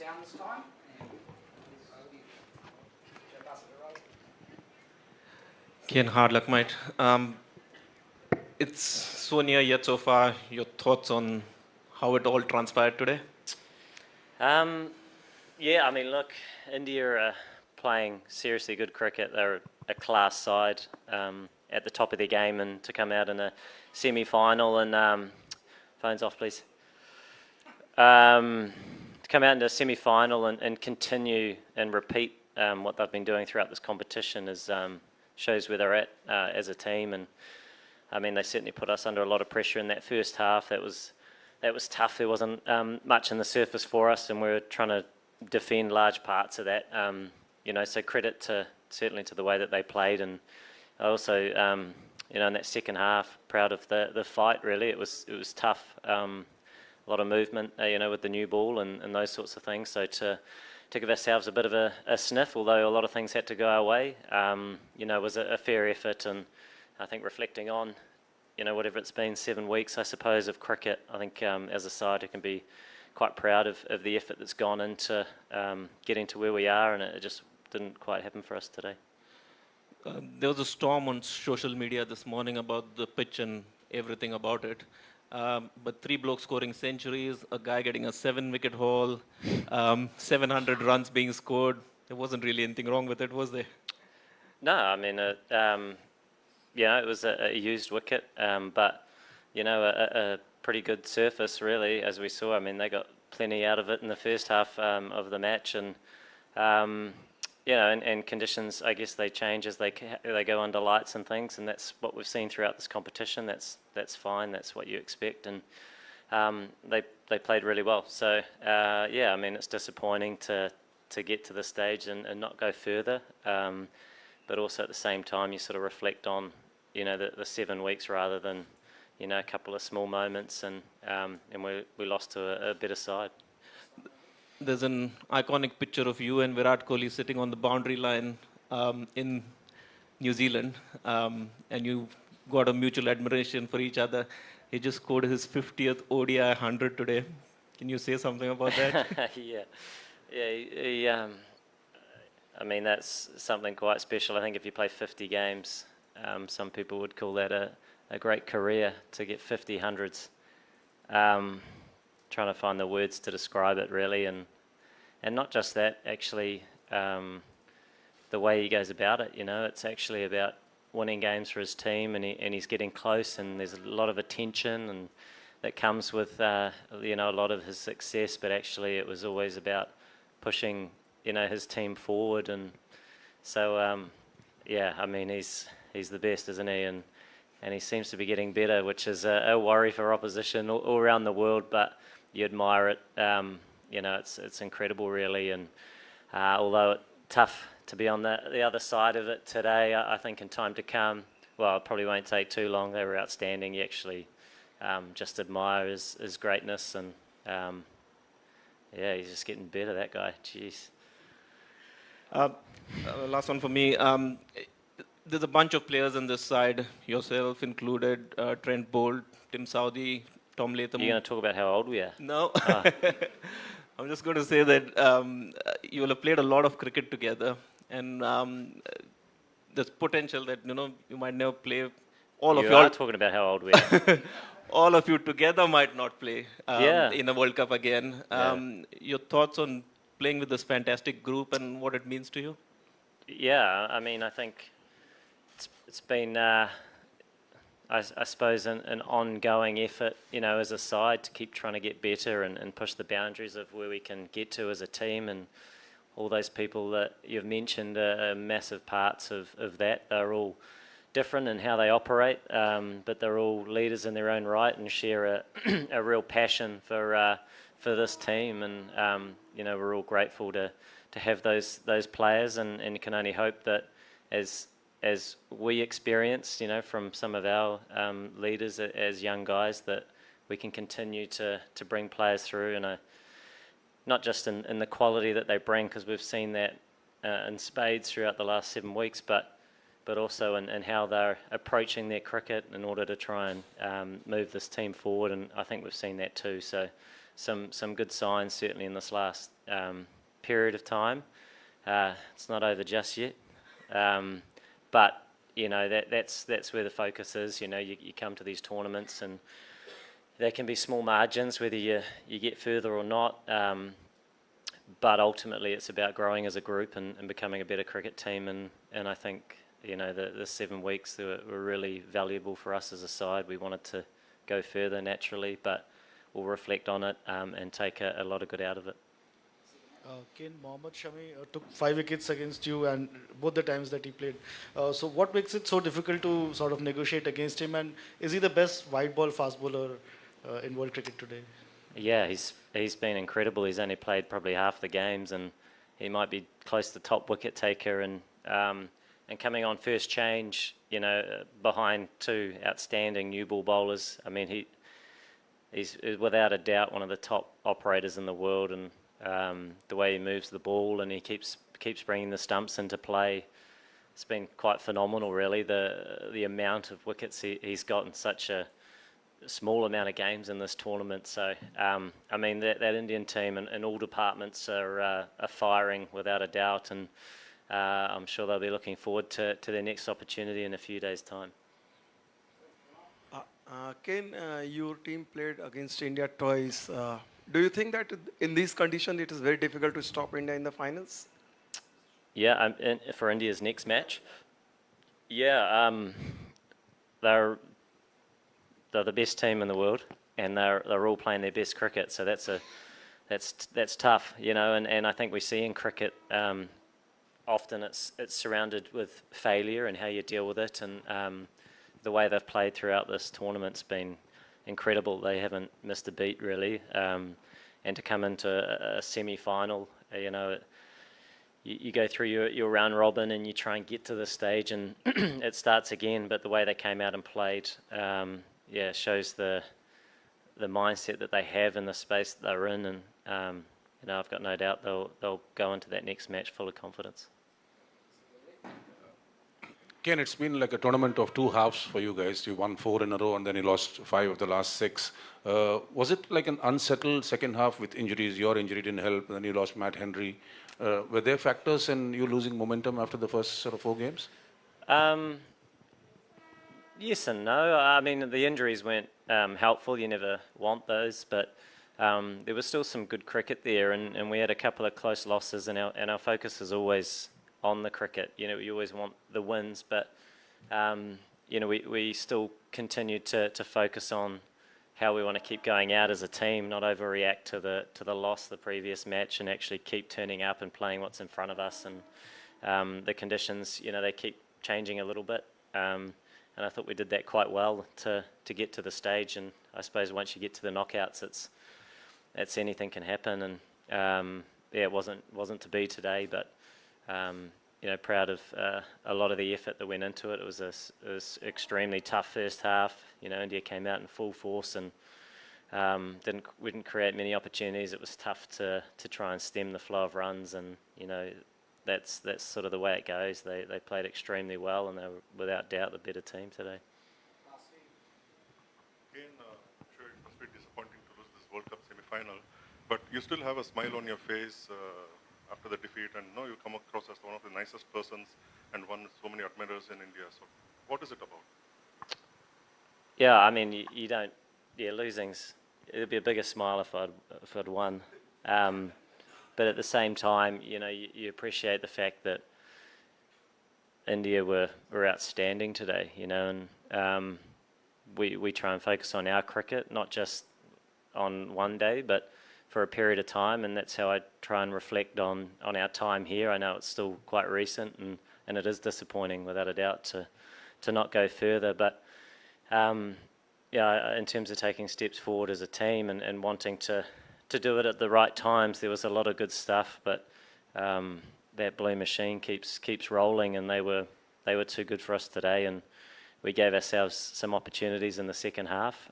sound this time. Kane, hard luck, mate. It's so near yet so far. Your thoughts on how it all transpired today? Yeah, I mean, look, India are playing seriously good cricket. They're a class side at the top of their game, and to come out in a semi-final and phones off, please. To come out in a semi-final and continue and repeat what they've been doing throughout this competition is shows where they're at as a team. And I mean, they certainly put us under a lot of pressure in that first half. That was tough. There wasn't much in the surface for us, and we were trying to defend large parts of that. So credit certainly to the way that they played, and also in that second half, proud of the fight. Really, it was tough. A lot of movement, with the new ball and those sorts of things. So to give ourselves a bit of a sniff, although a lot of things had to go our way, was a fair effort. And I think reflecting on, whatever it's been, 7 weeks, I suppose, of cricket, I think as a side, it can be quite proud of the effort that's gone into getting to where we are, and it just didn't quite happen for us today. There was a storm on social media this morning about the pitch and everything about it. But 3 blokes scoring centuries, a guy getting a 7-wicket haul, 700 runs being scored. There wasn't really anything wrong with it, was there? No, I mean, it was a used wicket, but a pretty good surface, really, as we saw. I mean, they got plenty out of it in the first half of the match, and and conditions, I guess, they change as they go under lights and things, and that's what we've seen throughout this competition. That's fine. That's what you expect, and they played really well. So I mean, it's disappointing to get to this stage and not go further, but also at the same time, you sort of reflect on the 7 weeks rather than a couple of small moments, and we lost to a better side. There's an iconic picture of you and Virat Kohli sitting on the boundary line in New Zealand, and you got a mutual admiration for each other. He just scored his 50th ODI 100 today. Can you say something about that? Yeah. I mean, that's something quite special. I think if you play 50 games, some people would call that a great career to get 50 hundreds. Trying to find the words to describe it, really, and not just that, actually, the way he goes about it. It's actually about winning games for his team, and he's getting close, and there's a lot of attention, and that comes with a lot of his success. But actually, it was always about pushing his team forward, and so I mean, he's the best, isn't he? And he seems to be getting better, which is a worry for opposition all around the world. But you admire it. It's incredible, really. And although it's tough to be on the other side of it today, I think in time to come, well, it probably won't take too long. They were outstanding. You actually just admire his greatness, and he's just getting better, that guy. Jeez. Last one for me. There's a bunch of players on this side, yourself included, Trent Bolt, Tim Southee, Tom Latham. You're going to talk about how old we are? No. I'm just going to say that you will have played a lot of cricket together, and there's potential that you might never play. You are talking about how old we are. All of you together might not play in a World Cup again. Your thoughts on playing with this fantastic group and what it means to you? Yeah, I mean, I think it's been, I suppose, an ongoing effort, as a side to keep trying to get better and push the boundaries of where we can get to as a team. And all those people that you've mentioned are massive parts of that. They're all different in how they operate, but they're all leaders in their own right and share a real passion for this team. And we're all grateful to have those players, and can only hope that as we experienced, from some of our leaders as young guys, that we can continue to bring players through, and not just in the quality that they bring, because we've seen that in spades throughout the last 7 weeks, but also in how they're approaching their cricket in order to try and move this team forward, and I think we've seen that too. So some good signs certainly in this last period of time. It's not over just yet, but that's where the focus is. You come to these tournaments and there can be small margins whether you get further or not. But ultimately, it's about growing as a group and becoming a better cricket team. And I think the 7 weeks were really valuable for us as a side. We wanted to go further naturally, but we'll reflect on it and take a lot of good out of it. Kane, Mohammad Shami took 5 wickets against you, and both the times that he played. So, what makes it so difficult to sort of negotiate against him? And is he the best wide ball fast bowler in world cricket today? Yeah, he's been incredible. He's only played probably half the games, and he might be close to top wicket taker. And coming on first change, behind 2 outstanding new ball bowlers. I mean, he's without a doubt one of the top operators in the world, and the way he moves the ball and he keeps bringing the stumps into play, it's been quite phenomenal, really. The amount of wickets he's got in such a small amount of games in this tournament. So, I mean, that Indian team in all departments are firing without a doubt, and I'm sure they'll be looking forward to their next opportunity in a few days' time. Ken, your team played against India twice. Do you think that in these conditions it is very difficult to stop India in the finals? Yeah, for India's next match. Yeah, they're the best team in the world, and they're all playing their best cricket. So that's tough, And I think we see in cricket often it's surrounded with failure and how you deal with it, and the way they've played throughout this tournament's been incredible. They haven't missed a beat, really. And to come into a semi-final, you go through your round robin and you try and get to this stage, and it starts again. But the way they came out and played, shows the mindset that they have in the space that they're in. And I've got no doubt they'll go into that next match full of confidence. Ken, it's been like a tournament of 2 halves for you guys. You won 4 in a row and then you lost 5 of the last 6. Was it like an unsettled second half with injuries? Your injury didn't help, and then you lost Matt Henry. Were there factors in you losing momentum after the first sort of 4 games? Yes and no. I mean, the injuries weren't helpful. You never want those, but there was still some good cricket there, and we had a couple of close losses, and our focus is always on the cricket. You always want the wins, but we still continue to focus on how we want to keep going out as a team, not overreact to the loss the previous match, and actually keep turning up and playing what's in front of us. And the conditions, they keep changing a little bit, and I thought we did that quite well to get to the stage. And I suppose once you get to the knockouts, it's anything can happen. And it wasn't to be today, but proud of a lot of the effort that went into it. It was extremely tough first half. India came out in full force and we didn't create many opportunities. It was tough to try and stem the flow of runs, and that's sort of the way it goes. They played extremely well, and they were without doubt the better team today. Again, I'm sure it must be disappointing to lose this World Cup semi-final, but you still have a smile on your face after the defeat, and you come across as one of the nicest persons and won so many admirers in India. So what is it about? Yeah, I mean, you don't. Yeah, it'd be a bigger smile if I'd won. But at the same time, you appreciate the fact that India were outstanding today. And we try and focus on our cricket, not just on one day, but for a period of time, and that's how I try and reflect on our time here. I know it's still quite recent, and it is disappointing without a doubt to not go further, but in terms of taking steps forward as a team and wanting to do it at the right times, there was a lot of good stuff, but that blue machine keeps rolling, and they were too good for us today, and we gave ourselves some opportunities in the second half.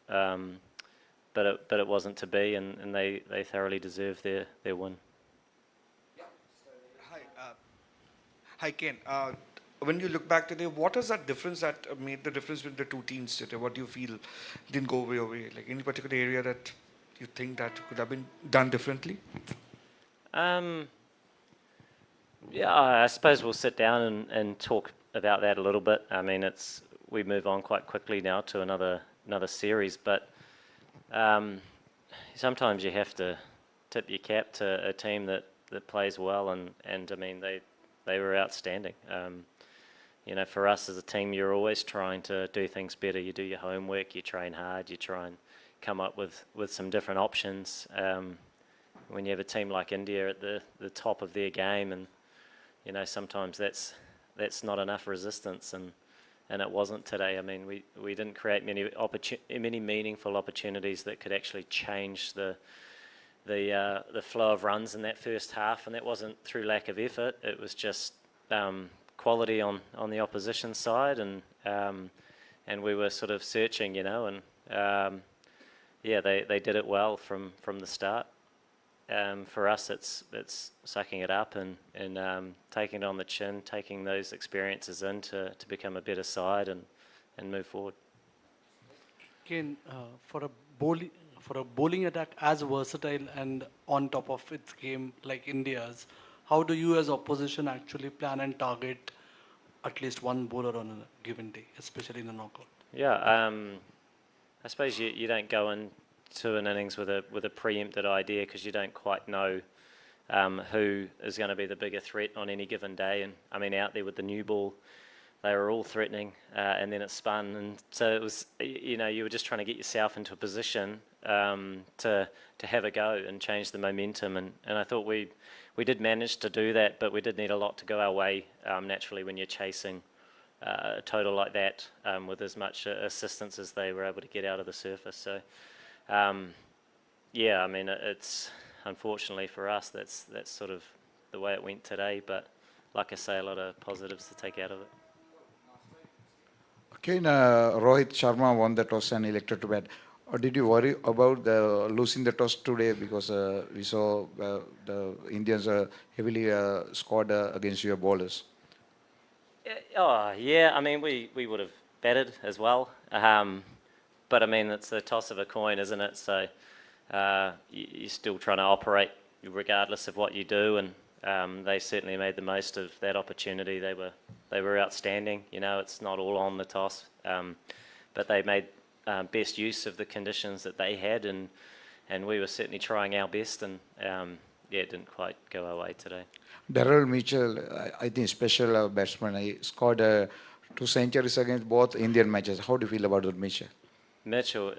But it wasn't to be, and they thoroughly deserved their win. Hi, Ken. When you look back today, what is that difference that made the difference with the 2 teams today? What do you feel didn't go your way? Like any particular area that you think that could have been done differently? Yeah, I suppose we'll sit down and talk about that a little bit. I mean, we move on quite quickly now to another series, but sometimes you have to tip your cap to a team that plays well, and I mean they were outstanding. You know, for us as a team, you're always trying to do things better. You do your homework, you train hard, you try and come up with some different options. When you have a team like India at the top of their game, and you know, sometimes that's not enough resistance, and it wasn't today. I mean, we didn't create many meaningful opportunities that could actually change the flow of runs in that first half, and that wasn't through lack of effort. It was just quality on the opposition side, and we were sort of searching, you know, and yeah, they did it well from the start. For us, it's sucking it up and taking it on the chin, taking those experiences in to become a better side and move forward. Kane, for a bowling attack as versatile and on top of its game like India's, how do you as opposition actually plan and target at least one bowler on a given day, especially in a knockout? Yeah, I suppose you don't go into an innings with a preempted idea, because you don't quite know who is going to be the bigger threat on any given day. And I mean, out there with the new ball, they were all threatening, and then it spun, and so it was, you know, you were just trying to get yourself into a position to have a go and change the momentum, and I thought we did manage to do that, but we did need a lot to go our way naturally when you're chasing a total like that with as much assistance as they were able to get out of the surface. So yeah, I mean, it's unfortunately for us that's sort of the way it went today, but like I say, a lot of positives to take out of it. Again, Rohit Sharma won the toss and elected to bat. Did you worry about losing the toss today, because we saw the Indians heavily scored against your bowlers? Oh yeah, I mean we would have batted as well, but I mean it's the toss of a coin, isn't it? So you're still trying to operate regardless of what you do, and they certainly made the most of that opportunity. They were outstanding. You know, it's not all on the toss, but they made best use of the conditions that they had, and we were certainly trying our best, and yeah, it didn't quite go our way today. Daryl Mitchell, I think special batsman. He scored 2 centuries against both Indian matches. How do you feel about that, Mitchell? Mitchell,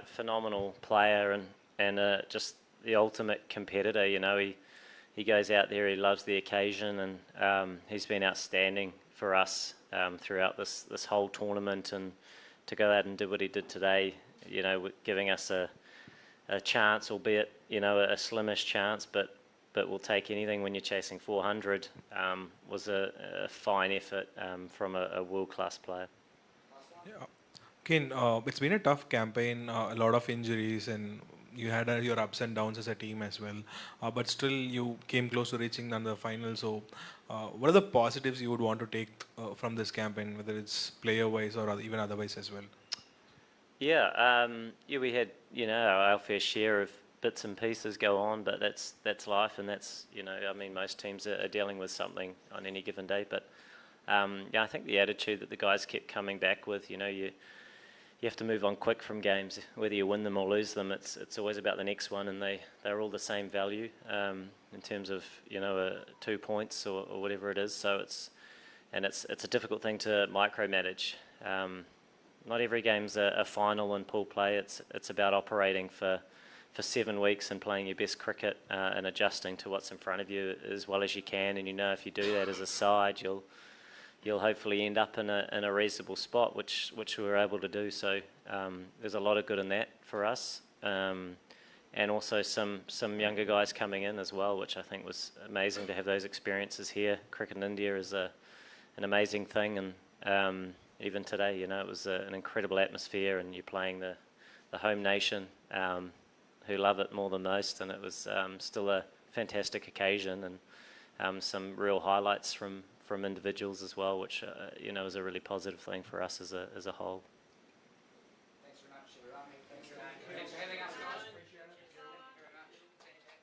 phenomenal player, and just the ultimate competitor. You know, he goes out there, he loves the occasion, and he's been outstanding for us throughout this whole tournament, and to go out and do what he did today, you know, giving us a chance, albeit, you know, a slimish chance, but we'll take anything when you're chasing 400, was a fine effort from a world-class player. Yeah. Kane, it's been a tough campaign, a lot of injuries, and you had your ups and downs as a team as well. But still, you came close to reaching the final. So, what are the positives you would want to take from this campaign, whether it's player-wise or even otherwise as well? Yeah, yeah, we had, you know, our fair share of bits and pieces go on, but that's life, and that's, you know, I mean, most teams are dealing with something on any given day. But yeah, I think the attitude that the guys kept coming back with, you know, you have to move on quick from games, whether you win them or lose them. It's always about the next one, and they're all the same value in terms of, you know, 2 points or whatever it is. So it's a difficult thing to micromanage. Not every game's a final in pool play. It's about operating for 7 weeks and playing your best cricket and adjusting to what's in front of you as well as you can. And you know, if you do that as a side, you'll hopefully end up in a reasonable spot, which we were able to do. So there's a lot of good in that for us, and also some younger guys coming in as well, which I think was amazing to have those experiences here. Cricket in India is an amazing thing, and even today, you know, it was an incredible atmosphere, and you're playing the home nation who love it more than most, and it was still a fantastic occasion, and some real highlights from individuals as well, which you know, is a really positive thing for us as a whole. Thanks very much, everyone. Thanks for that.